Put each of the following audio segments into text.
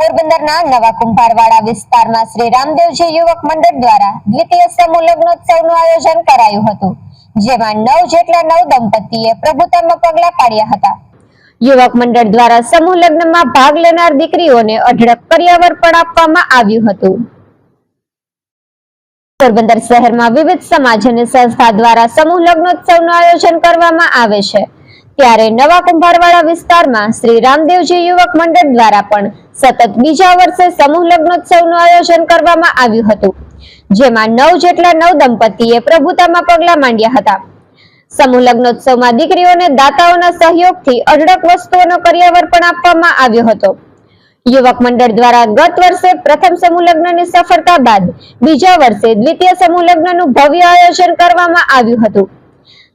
પોરબંદરના નવા કુંભારવાડા વિસ્તારમાં શ્રી રામદેવજી યુવક મંડળ દ્વારા દ્વિતીય સમૂહ લગ્નોત્સવનું આયોજન કરાયું હતું, જેમાં 9 જેટલા નવદંપતીએ પ્રભુતામાં પગલાં પાડ્યા હતા. યુવક મંડળ દ્વારા સમૂહ લગ્નમાં ભાગ લેનાર દીકરીઓને અઢળક કરિયાવર પણ આપવામાં આવ્યું હતું. પોરબંદર શહેરમાં વિવિધ સમાજ અને સંસ્થા દ્વારા સમૂહ લગ્નોત્સવનું આયોજન કરવામાં આવે છે, ત્યારે નવા કુંભારવાડા વિસ્તારમાં શ્રી રામદેવજી યુવક મંડળ દ્વારા પણ સતત બીજા વર્ષે સમૂહ લગ્નોત્સવનું આયોજન કરવામાં આવ્યું હતું, જેમાં 9 જેટલા નવદંપતીએ પ્રભુતામાં પગલાં માંડ્યા હતા. સમૂહ લગ્નોત્સવમાં દીકરીઓને દાતાઓના સહયોગથી અઢળક વસ્તુઓનો કરિયાવર પણ આપવામાં આવ્યો હતો. યુવક મંડળ દ્વારા ગત વર્ષે પ્રથમ સમૂહ લગ્નની સફળતા બાદ બીજા વર્ષે દ્વિતીય સમૂહ લગ્નનું ભવ્ય આયોજન કરવામાં આવ્યું હતું.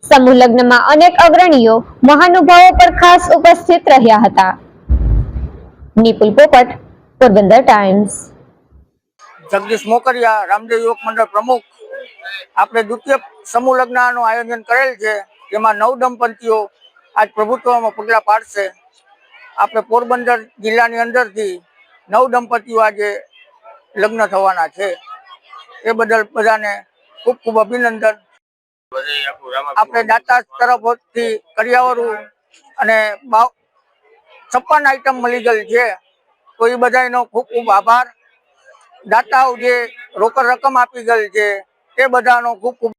સમૂહ લગ્નમાં અનેક અગ્રણીઓ મહાનુભાવો પર ખાસ ઉપસ્થિત રહ્યા હતા. નિપુલ પોપટ, પોરબંદર ટાઈમ્સ. જગદીશ મોકરિયા, રામદેવ યુવક મંડળ પ્રમુખ. આપણે દ્વિતીય સમૂહ લગ્નનું આયોજન કરેલ છે, જેમાં 9 દંપતીઓ આજ પ્રભુત્વમાં પગલાં પાડશે. આપણે પોરબંદર જિલ્લાની અંદરથી 9 દંપતીઓ આજે લગ્ન થવાના છે. એ બદલ બધાને ખૂબ ખૂબ અભિનંદન. આપણે દાતા તરફથી કરિયાવરું અને 56 આઈટમ મળી ગયેલ છે, તો એ બધાનો ખૂબ ખૂબ આભાર. દાતાઓ જે રોકડ રકમ આપી ગયેલ છે, એ બધાનો ખૂબ ખૂબ